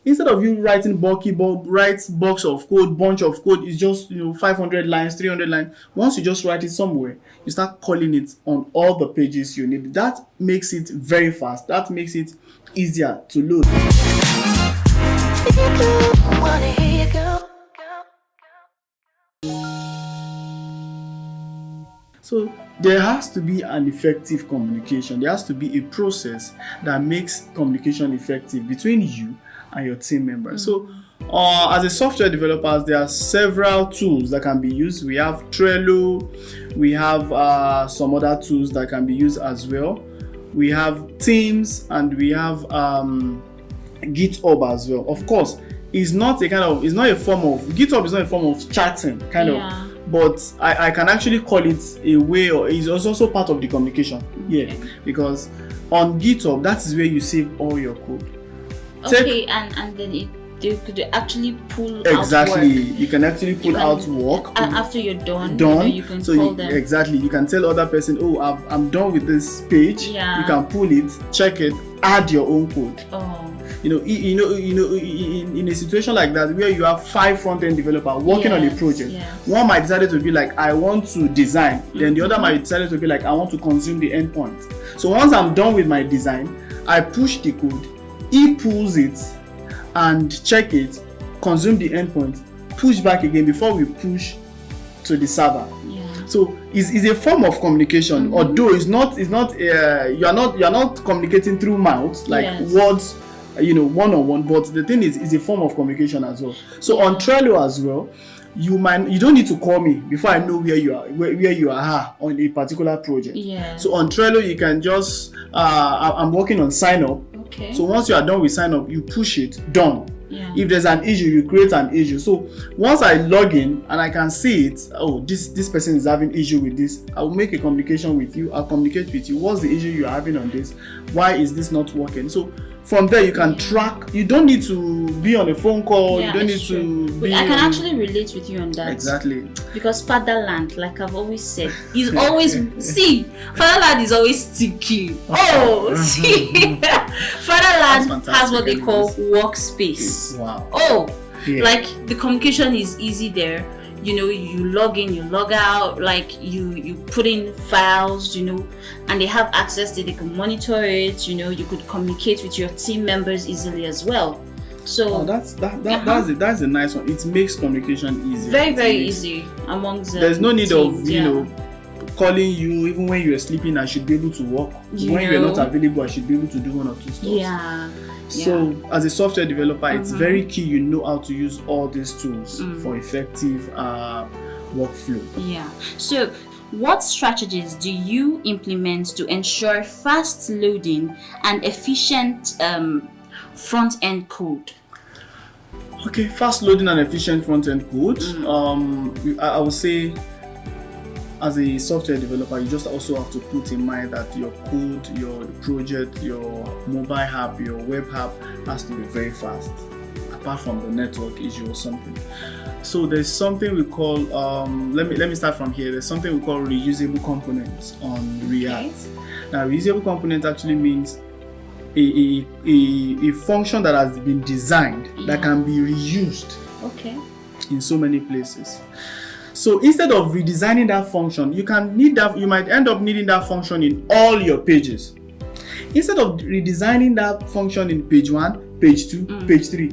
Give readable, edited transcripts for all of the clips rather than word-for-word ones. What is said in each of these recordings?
instead of you writing bulky, write box of code, bunch of code, it's just 500 lines, 300 lines. Once you just write it somewhere, you start calling it on all the pages you need. That makes it very fast. That makes it easier to load. So there has to be an effective communication. There has to be a process that makes communication effective between you and your team members. So as a software developer, there are several tools that can be used. We have Trello, we have some other tools that can be used as well. We have Teams, and we have GitHub as well. Of course, it's not a form of GitHub is not a form of chatting kind of. But I can actually call it a way, or it's also part of the communication. Yeah, because on GitHub, that is where you save all your code. And then you could actually pull out work. You can actually pull out work after you're done. You can call them. Exactly. You can tell other person, oh, I'm done with this page. Yeah. You can pull it, check it, add your own code. Oh. In a situation like that where you have 5 front-end developers working on a project, one might decide to be like, I want to design, then the other might decide to be like, I want to consume the endpoint. So once I'm done with my design, I push the code, he pulls it and check it, consume the endpoint, push back again before we push to the server. So it's a form of communication, although it's not you're not communicating through mouth like words, one-on-one, but the thing is, it's a form of communication as well. So on Trello as well, you don't need to call me before I know where you are on a particular project. So on Trello, you can just I'm working on sign up. So once you are done with sign up, you push it, done. If there's an issue, you create an issue. So once I log in and I can see it, oh, this person is having issue with this, I will make a communication with you. I'll communicate with you. What's the issue you're having on this? Why is this not working? So from there, you can track. You don't need to be on a phone call. You don't need to be. I can actually relate with you on that. Exactly. Because Fatherland, like I've always said, is always Fatherland is always sticky. Oh, see, Fatherland has what they call workspace. Wow. Oh, like the communication is easy there. You log in, you log out, like you put in files, and they have access to it, they can monitor it, you could communicate with your team members easily as well. So that's a nice one. It makes communication easy. Very, very easy amongst there's no need teams, of calling you even when you're sleeping. I should be able to work. When you're not available, I should be able to do one or two stuff. So as a software developer, it's very key you know how to use all these tools for effective workflow. So what strategies do you implement to ensure fast loading and efficient front-end code? Okay, fast loading and efficient front-end code. I would say, as a software developer, you just also have to put in mind that your code, your project, your mobile app, your web app has to be very fast, apart from the network issue or something. So there's something we call, let me start from here. There's something we call reusable components on React. Now, reusable component actually means a function that has been designed that can be reused in so many places. So instead of redesigning that function, you might end up needing that function in all your pages. Instead of redesigning that function in page 1, page 2, page 3,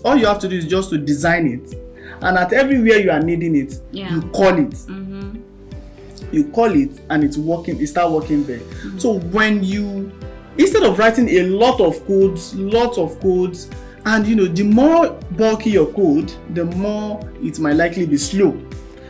all you have to do is just to design it. And at everywhere you are needing it, you call it. You call it and it's working, it starts working there. So instead of writing a lot of codes, and the more bulky your code, the more it might likely be slow.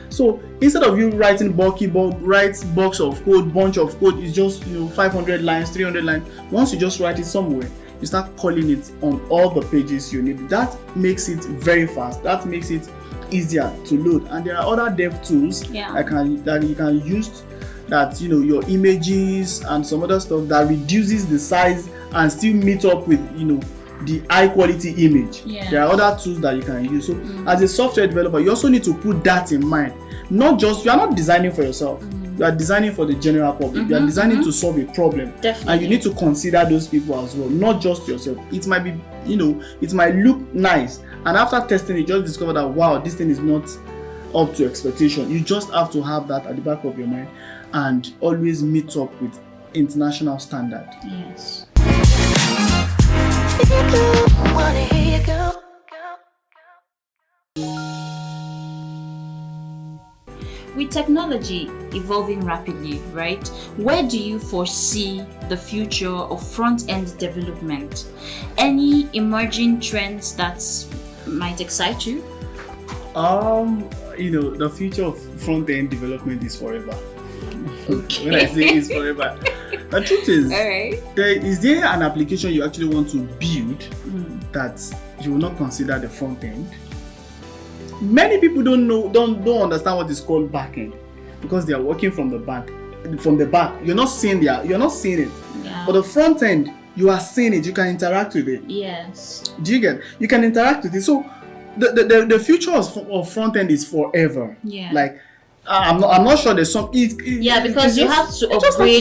So instead of you writing write box of code, bunch of code, it's just 500 lines, 300 lines. Once you just write it somewhere, you start calling it on all the pages you need. That makes it very fast. That makes it easier to load. And there are other dev tools that you can use, that your images and some other stuff that reduces the size and still meet up with the high quality image. There are other tools that you can use. So as a software developer, you also need to put that in mind. You are not designing for yourself. You are designing for the general public. You are designing to solve a problem. Definitely. And you need to consider those people as well, not just yourself. It might be, it might look nice. And after testing, you just discover that, wow, this thing is not up to expectation. You just have to have that at the back of your mind and always meet up with international standard. Yes. With technology evolving rapidly, right? Where do you foresee the future of front-end development? Any emerging trends that might excite you? The future of front-end development is forever. Okay. When I say it's forever, the truth is, Alright. Is there an application you actually want to build that you will not consider the front end? Many people don't understand what is called back end because they are working from the back. You're not seeing it. Yeah. But the front end, you are seeing it. You can interact with it. Yes. Do you get? You can interact with it. So the future of front end is forever. Yeah. Like I'm not sure there's some. Because you have to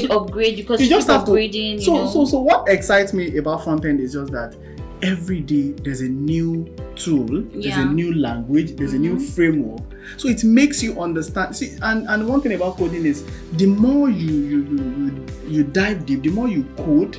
upgrade because you just have upgrading. So what excites me about front end is just that every day there's a new tool, there's a new language, there's a new framework. So it makes you understand. See, and one thing about coding is the more you dive deep, the more you code,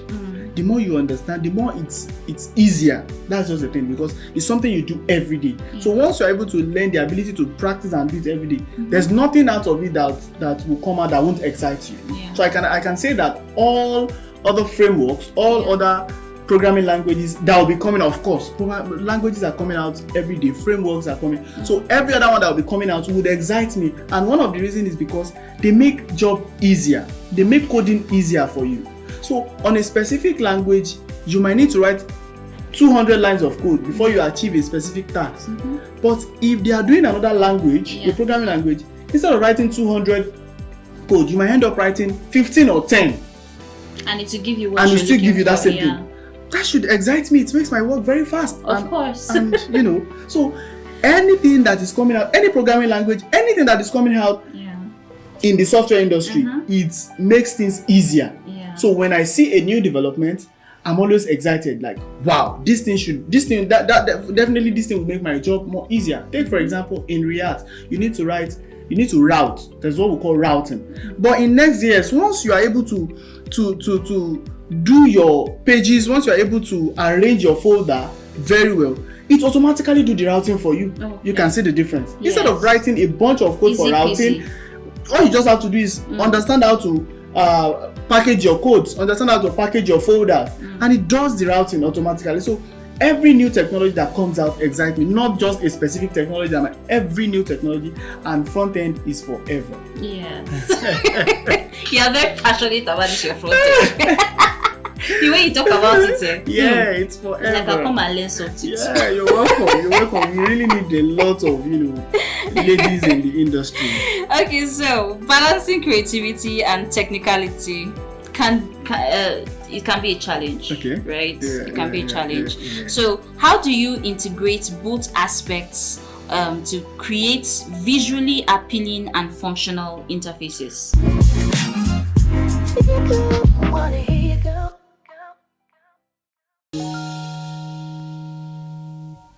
the more you understand, the more it's easier. That's just the thing, because it's something you do every day. So once you're able to learn the ability to practice and do it every day, there's nothing out of it that will come out that won't excite you. Yeah. So I can say that all other frameworks, all other programming languages that will be coming, of course, languages are coming out every day, frameworks are coming. So every other one that will be coming out would excite me. And one of the reasons is because they make job easier. They make coding easier for you. So on a specific language, you might need to write 200 lines of code before you achieve a specific task. But if they are doing another language, a programming language, instead of writing 200 code, you might end up writing 15 or 10. And it will give you what and you're it still give you that for, same thing. That should excite me. It makes my work very fast. Of course. And so anything that is coming out, any programming language, anything that is coming out in the software industry, it makes things easier. So when I see a new development, I'm always excited. Like, wow, this thing definitely this thing will make my job more easier. Take for example, in React, you need to route. That's what we call routing. But in Next.js, once you are able to do your pages, once you are able to arrange your folder very well, it automatically do the routing for you. You can see the difference. Instead of writing a bunch of code for routing, all you just have to do is understand how to package your codes, understand how to package your folders, and it does the routing automatically. So every new technology that comes out excites me, not just a specific technology, every new technology, and front end is forever. Yes. You are very passionate about this, your front end. The way you talk about it, it's forever. It's like I come and learn something. Yeah, you're welcome. You really need a lot of ladies in the industry. Okay, so balancing creativity and technicality can be a challenge, right? It can be a challenge. So how do you integrate both aspects to create visually appealing and functional interfaces?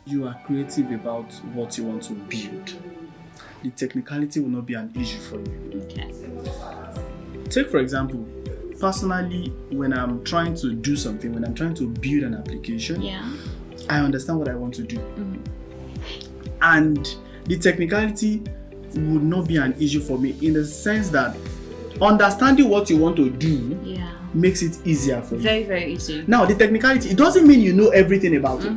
You are creative about what you want to build. The technicality will not be an issue for you. Okay. Take for example, personally, when I'm trying to do something, when I'm trying to build an application, I understand what I want to do. And the technicality would not be an issue for me, in the sense that understanding what you want to do makes it easier for you. Very, very easy. Now, the technicality, it doesn't mean you know everything about it.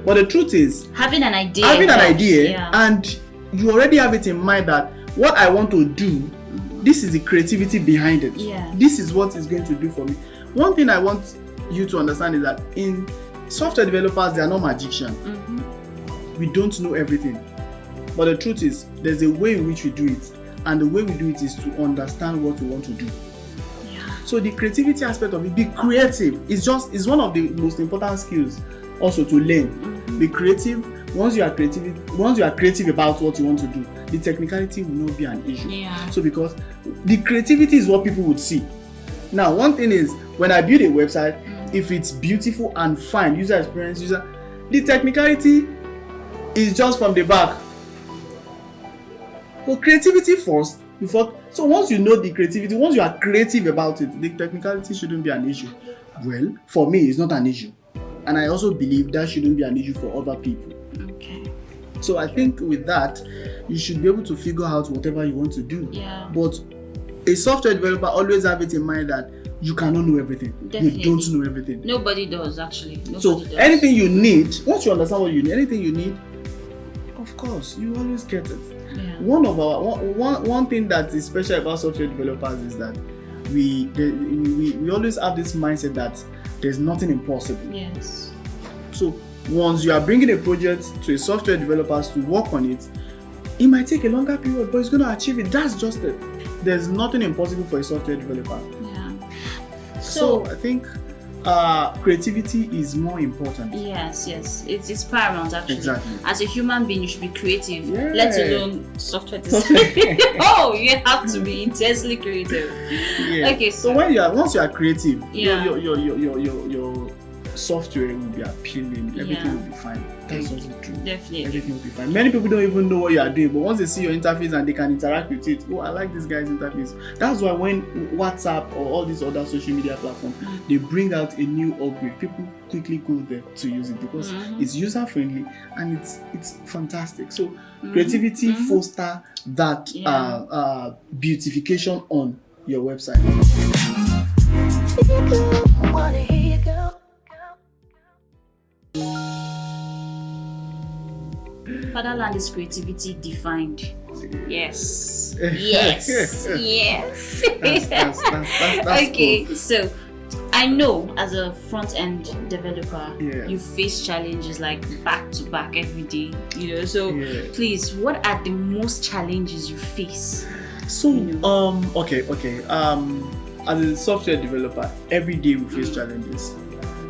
But the truth is, having an idea and you already have it in mind that what I want to do, this is the creativity behind it. This is what it's going to do for me. One thing I want you to understand is that in software developers, they are not magicians. We don't know everything. But the truth is, there's a way in which we do it. And the way we do it is to understand what we want to do. So the creativity aspect of it, be creative. It's one of the most important skills also to learn. Be creative. Once you are creative about what you want to do, the technicality will not be an issue. Yeah. So because the creativity is what people would see. Now, one thing is, when I build a website, if it's beautiful and fine, user experience, the technicality is just from the back. So creativity first, before. So once you know the creativity, once you are creative about it, the technicality shouldn't be an issue. Well, for me, it's not an issue, and I also believe that shouldn't be an issue for other people. Okay. So I think with that, you should be able to figure out whatever you want to do. Yeah. But a software developer always have it in mind that you cannot know everything. Definitely. You don't know everything. Nobody does, actually. Nobody does. Anything you need, once you understand what you need, anything you need, of course, you always get it. Yeah. One thing that is special about software developers is that we always have this mindset that there's nothing impossible. Yes. So once you are bringing a project to a software developers to work on it, it might take a longer period, but it's going to achieve it. That's just it. There's nothing impossible for a software developer. Yeah. So I think creativity is more important. Yes, it's paramount actually. Exactly. As a human being, you should be creative. Yeah. Let alone software design. Oh, you have to be intensely creative. Yeah. Okay. So once you are creative, Yeah. your software will be appealing. Everything Yeah. will be fine. That's also true. Definitely. Everything will be fine. Many people don't even know what you are doing, but once they see your interface and they can interact with it, oh, I like this guy's interface. That's why when WhatsApp or all these other social media platforms, they bring out a new upgrade, people quickly go there to use it because it's user friendly and it's fantastic. So creativity foster that beautification on your website. Fatherland is creativity defined. Yes. Yes. Yes. That's okay, cool. so I know as a front-end developer, Yeah. you face challenges like back to back every day, so Yeah. please, what are the most challenges you face? So okay. As a software developer, every day we face challenges,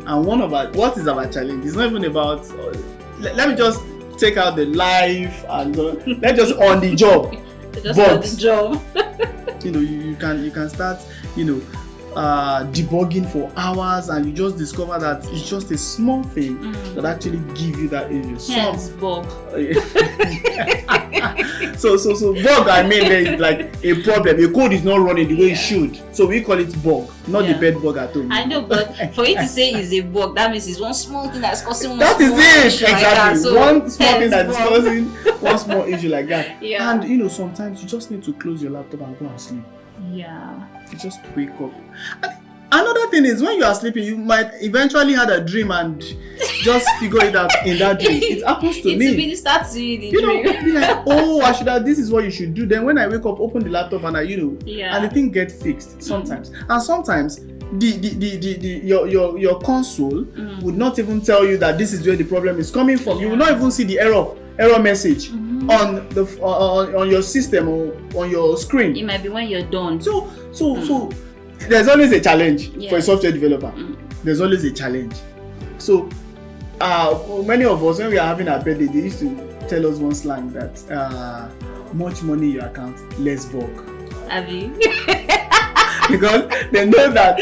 and what is our challenge? It's not even about. Let me just take out the life and let's just on the job. Just on the job. You can start debugging for hours, and you just discover that it's just a small thing that actually give you that issue. Yes, bug. So bug, I mean, there is like a problem. Your code is not running the way it should. So we call it bug, not the bed bug at home. I know, but for you to say it's a bug, that means it's one small thing that's causing one that small is issue it, exactly. like that. So one small thing that is bug. causing one small issue like that. Yeah. And sometimes you just need to close your laptop and go and sleep. Yeah. You just wake up. And another thing is, when you are sleeping, you might eventually had a dream and just figure it out in that dream. It happens to me. It really starts seeing the dream. Be like, oh, I should have. This is what you should do. Then when I wake up, open the laptop and and the thing get fixed sometimes. And sometimes your console would not even tell you that this is where the problem is coming from. You will not even see the error message on the on your system or on your screen. It might be when you're done. So there's always a challenge for a software developer. There's always a challenge. So many of us, when we are having our birthday, they used to tell us one slang that much money in your account, less bug. Have you? Because they know that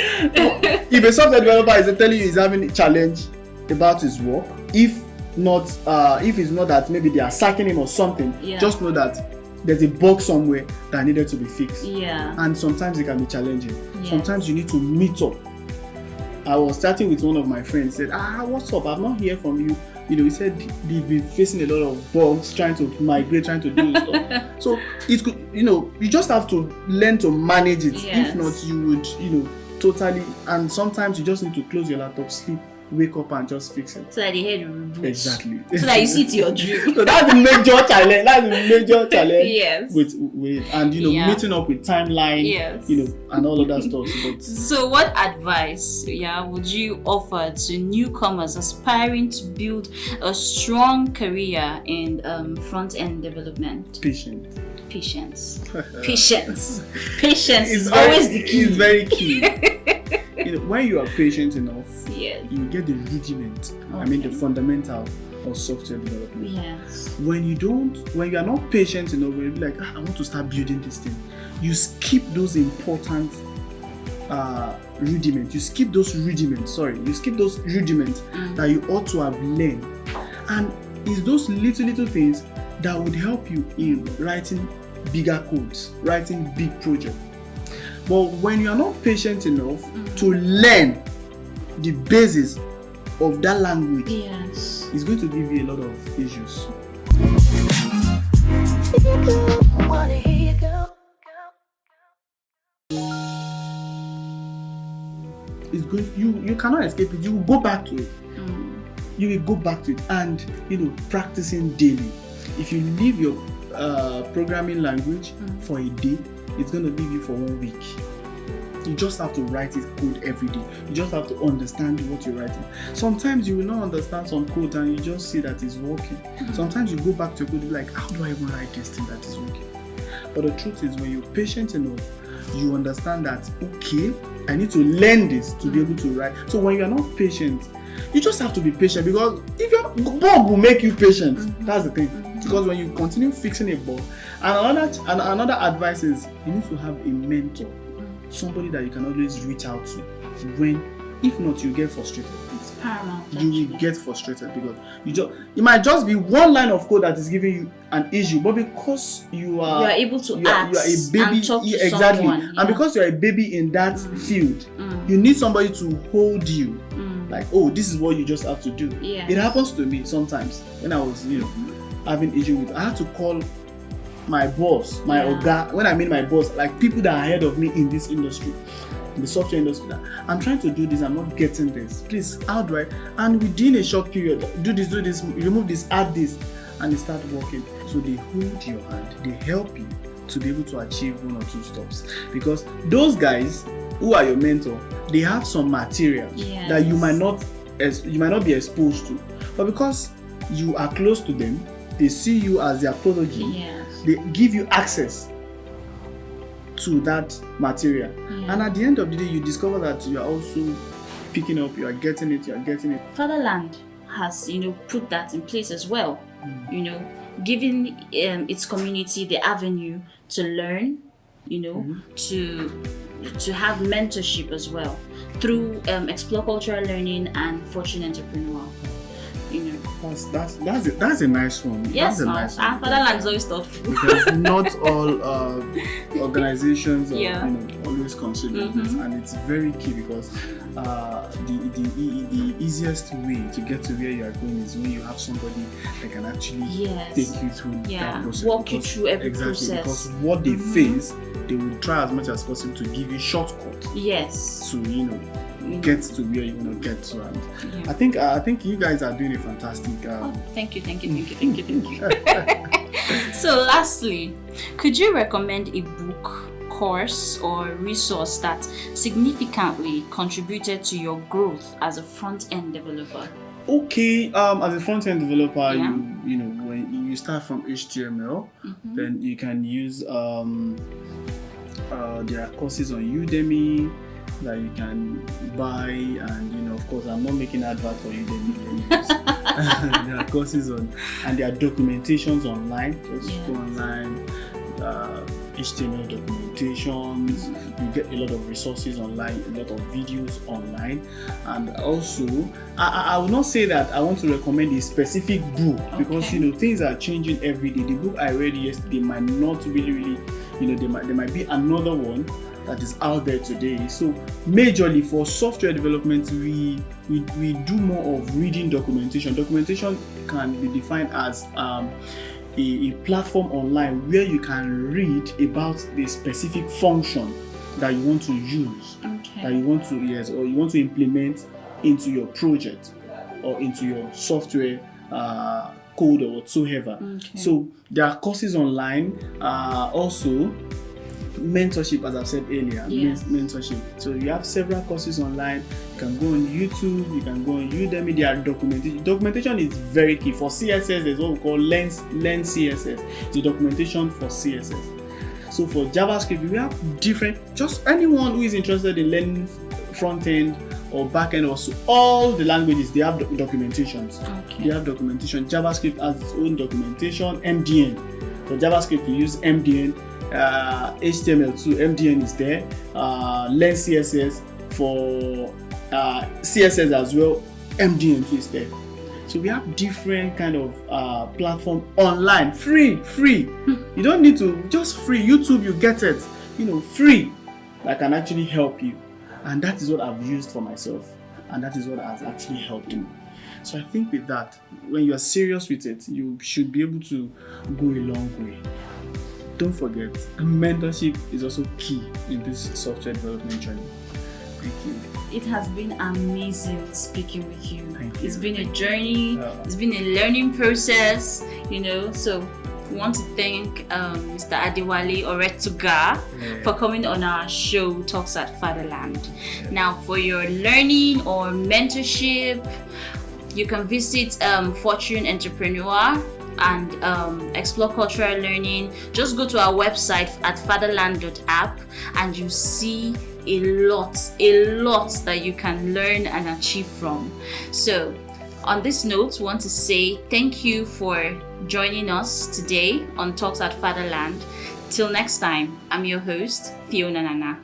if a software developer is telling you he's having a challenge about his work, if it's not that maybe they are sacking him or something, just know that there's a bug somewhere that needed to be fixed. Yeah. And sometimes it can be challenging. Yes. Sometimes you need to meet up. I was chatting with one of my friends, said, what's up? I've not heard from you. He said they've been facing a lot of bugs, trying to migrate, trying to do stuff. So it could, you just have to learn to manage it. Yes. If not, you would, totally. And sometimes you just need to close your laptop, sleep, wake up, and just fix it. So that the head will reboot. Exactly. So that you see to your dream. So that's the major challenge. That's the major challenge. Yes. With and meeting up with timeline. Yes. And all of that stuff. But so what advice would you offer to newcomers aspiring to build a strong career in front-end development? Patience. Patience is always the key. It's very key. When you are patient enough, yes, you get the rudiment. The fundamental or software development. Yes. When you are not patient enough, you'll be like, I want to start building this thing. You skip those important rudiments. You skip those rudiments that you ought to have learned. And it's those little things that would help you in writing bigger codes, writing big projects. But when you are not patient enough to learn the basis of that language, yes, it's going to give you a lot of issues. It's going, you cannot escape it. You will go back to it. You will go back to it, and practicing daily. If you leave your programming language for a day, it's going to leave you for 1 week. You just have to write it code every day. You just have to understand what you're writing. Sometimes you will not understand some code and you just see that it's working. Sometimes you go back to your code and be like, how do I even write this thing that is working? But the truth is, when you're patient enough, you understand that, okay, I need to learn this to be able to write. So when you're not patient, you just have to be patient, because if your bug will make you patient, that's the thing. Because when you continue fixing a bug, and another advice is, you need to have a mentor, somebody that you can always reach out to. If not, you get frustrated. It's paramount. You will get frustrated because it might just be one line of code that is giving you an issue, but because you are able to ask, you are a baby, and talk to exactly, someone, yeah. And because you are a baby in that field, you need somebody to hold you. Like, oh, this is what you just have to do. Yes. It happens to me sometimes when I was, having issue with. I had to call my boss, my oga. When I mean my boss, like people that are ahead of me in this industry, in the software industry, that I'm trying to do this, I'm not getting this. Please, how do I? And within a short period, do this, remove this, add this, and it start working. So they hold your hand, they help you to be able to achieve 1 or 2 stops. Because those guys who are your mentor, they have some material that you might not be exposed to, but because you are close to them, they see you as their protege. Yes. They give you access to that material, and at the end of the day, you discover that you are also picking up, you are getting it. Fatherland has put that in place as well. Giving its community the avenue to learn, to have mentorship as well through Explore Cultural Learning and Fortune Entrepreneur. That's a nice one. Yes, that's a nice one. Fatherland is always thoughtful. Because not all organizations are always considering this, and it's very key, because the easiest way to get to where you are going is when you have somebody that can actually take you through that process. Walk you through every process. Because what they face, they will try as much as possible to give you shortcuts. Yes. To get to where you want to get to, and I think you guys are doing a fantastic. Thank you. So, lastly, could you recommend a book, course, or resource that significantly contributed to your growth as a front-end developer? Okay, as a front-end developer, when you start from HTML, then you can use there are courses on Udemy that you can buy, and of course, I'm not making advert for Udemy. There are courses on, and there are documentations online. Just go online, HTML documentations. You get a lot of resources online, a lot of videos online, and also I would not say that I want to recommend a specific book, because things are changing every day. The book I read yesterday might not really there might be another one that is out there today. So majorly for software development, we do more of reading documentation. Documentation can be defined as a platform online where you can read about the specific function that you want to use, that you want to or you want to implement into your project or into your software code or whatsoever. So there are courses online, also mentorship, as I've said earlier. Mentorship. So you have several courses online. You can go on YouTube, you can go on Udemy. There are documentation. Documentation is very key. For CSS, there's what we call Learn CSS. The documentation for CSS. So for JavaScript, we have different, just anyone who is interested in learning front end or backend also. All the languages, they have documentations. Okay. They have documentation. JavaScript has its own documentation. MDN. For JavaScript, we use MDN. HTML2, MDN is there. Learn CSS. For CSS as well, MDN is there. So we have different kind of platform online, free. You don't need to, just free. YouTube, you get it, free. That can actually help you, and that is what I've used for myself, and that is what has actually helped me. So I think with that, when you are serious with it, you should be able to go a long way. Don't forget, mentorship is also key in this software development journey. Thank you. It has been amazing speaking with you. Thank you. It's been a journey. It's been a learning process, So we want to thank Mr. Adewale Oretuga for coming on our show, Talks at Fatherland. Now, for your learning or mentorship, you can visit Fortune Entrepreneur and explore cultural learning. Just go to our website at fatherland.app and you see a lot that you can learn and achieve from. So on this note, we want to say thank you for joining us today on Talks at Fatherland. Till next time, I'm your host, Fiona Nana.